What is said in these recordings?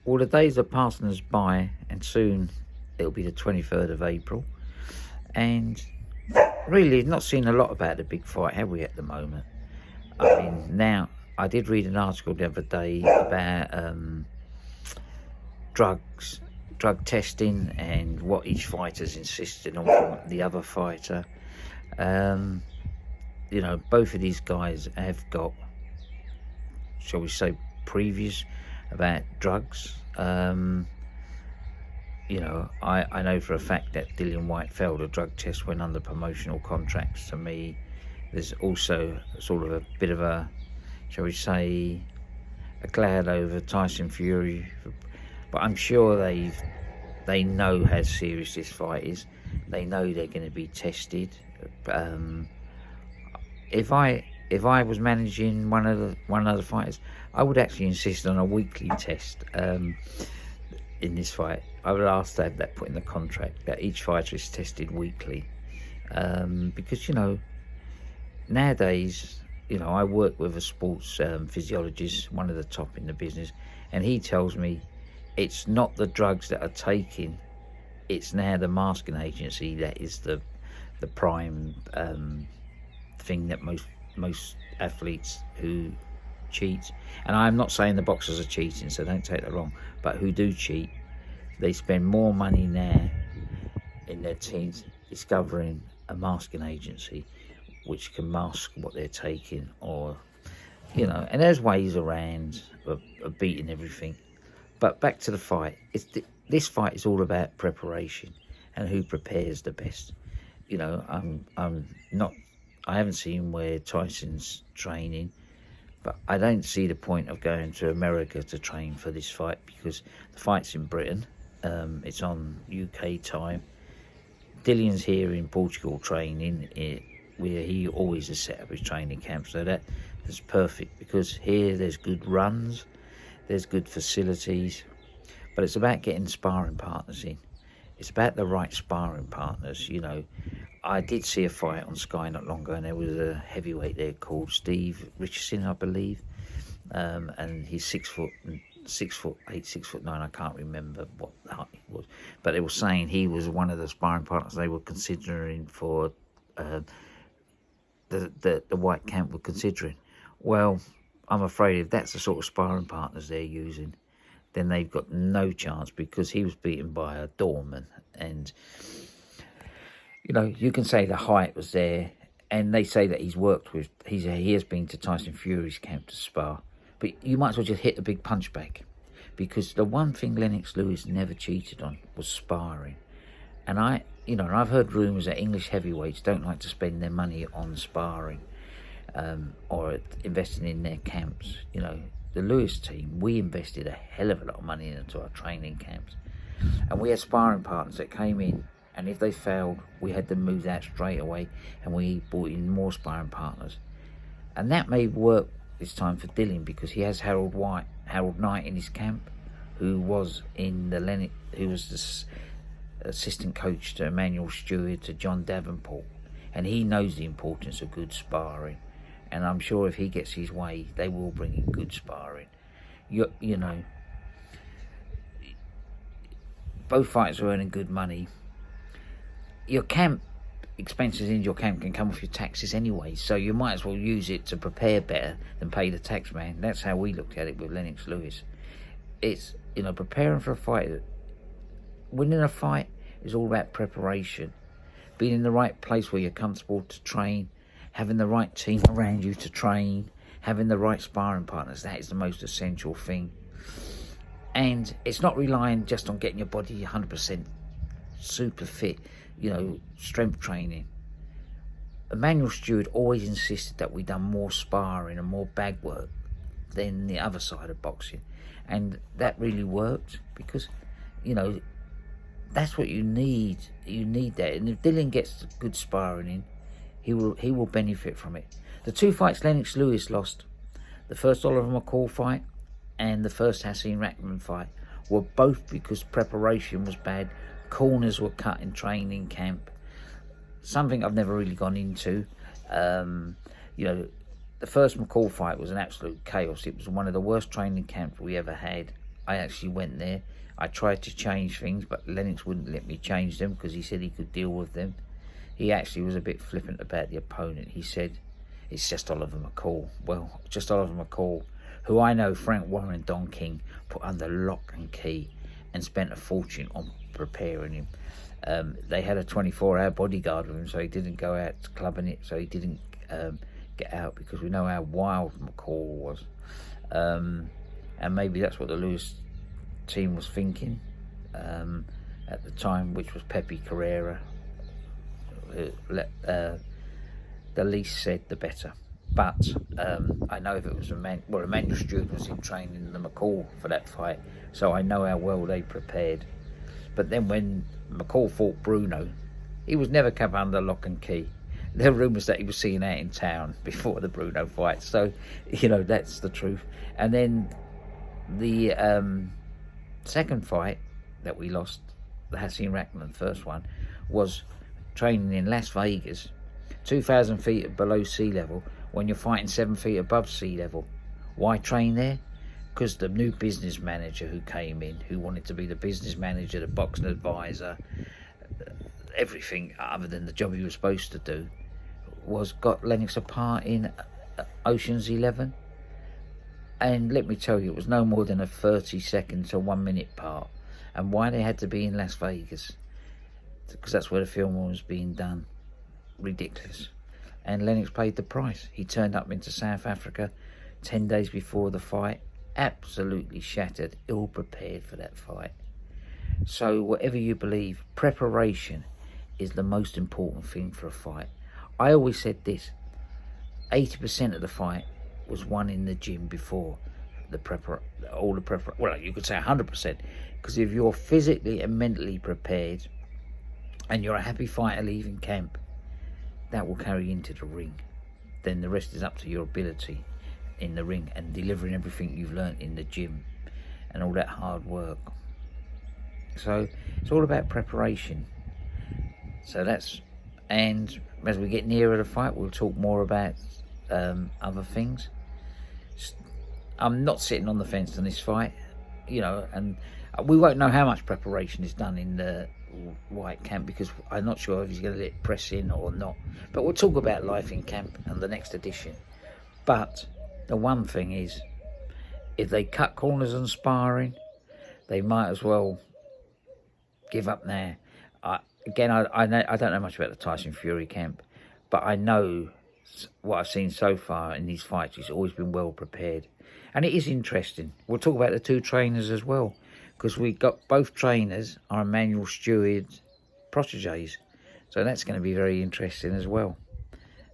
Well, the days are passing us by, and soon it'll be the 23rd of April. And really, not seen a lot about the big fight, have we, at the moment? I mean, now, I did read an article the other day about drugs, drug testing, and what each fighter's insisted on from the other fighter. Both of these guys have got, shall we say, previous about drugs. I know for a fact that Dillian Whyte failed a drug test when under promotional contracts. To me, there's also sort of a bit of a, shall we say, a cloud over Tyson Fury, but I'm sure they know how serious this fight is. They know they're going to be tested. If I was managing one of the fighters, I would actually insist on a weekly test in this fight. I would ask to have that put in the contract, that each fighter is tested weekly, because nowadays, I work with a sports physiologist, one of the top in the business, and he tells me it's not the drugs that are taken, it's now the masking agency that is the prime thing that most athletes who cheat, and I'm not saying the boxers are cheating, so don't take that wrong, but who do cheat, they spend more money now in their teams discovering a masking agency which can mask what they're taking, or and there's ways around of beating everything. But back to the fight, this fight is all about preparation and who prepares the best. I haven't seen where Tyson's training, but I don't see the point of going to America to train for this fight, because the fight's in Britain. It's on UK time. Dillian's here in Portugal training, where he always has set up his training camp, so that's perfect, because here there's good runs, there's good facilities, but it's about getting sparring partners in. It's about the right sparring partners. I did see a fight on Sky not long ago, and there was a heavyweight there called Steve Richardson, I believe, and he's 6'8", 6'9". I can't remember what the height he was, but they were saying he was one of the sparring partners they were considering for the white camp were considering. Well, I'm afraid if that's the sort of sparring partners they're using, then they've got no chance, because he was beaten by a doorman. And you can say the height was there, and they say that he has been to Tyson Fury's camp to spar, but you might as well just hit a big punch bag, because the one thing Lennox Lewis never cheated on was sparring. And I've heard rumours that English heavyweights don't like to spend their money on sparring, or investing in their camps. The Lewis team, we invested a hell of a lot of money into our training camps, and we had sparring partners that came in, and if they failed, we had them moved out straight away, and we brought in more sparring partners. And that may work this time for Dillian, because he has Harold Knight in his camp, who was the assistant coach to Emmanuel Stewart, to John Davenport, and he knows the importance of good sparring. And I'm sure if he gets his way, they will bring in good sparring. Both fighters are earning good money. Your camp expenses in your camp can come off your taxes anyway, so you might as well use it to prepare better than pay the tax man. That's how we looked at it with Lennox Lewis. It's preparing for a fight. Winning a fight is all about preparation, being in the right place where you're comfortable to train, having the right team around you to train, having the right sparring partners. That is the most essential thing. And it's not relying just on getting your body 100% super fit, strength training. Emmanuel Stewart always insisted that we done more sparring and more bag work than the other side of boxing. And that really worked, because, that's what you need. You need that. And if Dillian gets good sparring in, he will benefit from it. The two fights Lennox Lewis lost, the first Oliver McCall fight and the first Hasim Rahman fight, were both because preparation was bad. Corners were cut in training camp. Something I've never really gone into. The first McCall fight was an absolute chaos. It was one of the worst training camps we ever had. I actually went there. I tried to change things, but Lennox wouldn't let me change them because he said he could deal with them. He actually was a bit flippant about the opponent. He said, it's just Oliver McCall. Well, just Oliver McCall, who I know Frank Warren and Don King put under lock and key and spent a fortune on preparing him. They had a 24-hour bodyguard with him, so he didn't go out clubbing it, so he didn't get out, because we know how wild McCall was. And maybe that's what the Lewis team was thinking at the time, which was Pepe Carrera. The least said, the better. But I know if it was Emmanuel Stewart was in training the McCall for that fight, so I know how well they prepared. But then when McCall fought Bruno, he was never kept under lock and key. There are rumours that he was seen out in town before the Bruno fight, so that's the truth. And then the second fight that we lost, the Hasim Rahman first one, was training in Las Vegas, 2,000 feet below sea level, when you're fighting 7 feet above sea level. Why train there? Because the new business manager who came in, who wanted to be the business manager, the boxing advisor, everything other than the job he was supposed to do, got Lennox apart in Ocean's 11. And let me tell you, it was no more than a 30-second to 1 minute part. And why they had to be in Las Vegas? Because that's where the film was being done. Ridiculous. And Lennox paid the price. He turned up into South Africa 10 days before the fight, absolutely shattered, ill prepared for that fight. So whatever you believe, preparation is the most important thing for a fight. I always said this: 80% of the fight was won in the gym before the preparation. Well, you could say 100%, because if you're physically and mentally prepared and you're a happy fighter leaving camp, that will carry into the ring. Then the rest is up to your ability in the ring and delivering everything you've learnt in the gym and all that hard work. So it's all about preparation. So and as we get nearer the fight, we'll talk more about other things. I'm not sitting on the fence on this fight, and we won't know how much preparation is done in the White camp, because I'm not sure if he's going to let press in or not. But we'll talk about life in camp and the next edition. But the one thing is, if they cut corners on sparring, they might as well give up now. I don't know much about the Tyson Fury camp, but I know what I've seen so far in these fights. He's always been well prepared, and it is interesting. We'll talk about the two trainers as well, because we got both trainers are Emmanuel Stewart proteges, so that's going to be very interesting as well.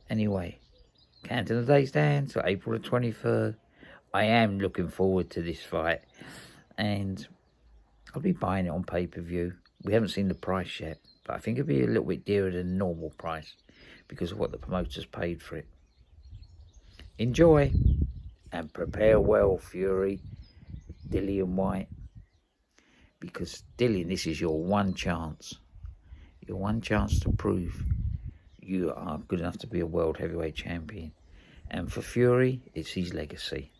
Anyway, counting the days down to April the 23rd. I am looking forward to this fight, and I'll be buying it on pay-per-view. We haven't seen the price yet, but I think it'll be a little bit dearer than normal price because of what the promoters paid for it. Enjoy and prepare well, Fury, Dillian Whyte, because Dillian, this is your one chance. Your one chance to prove you are good enough to be a world heavyweight champion. And for Fury, it's his legacy.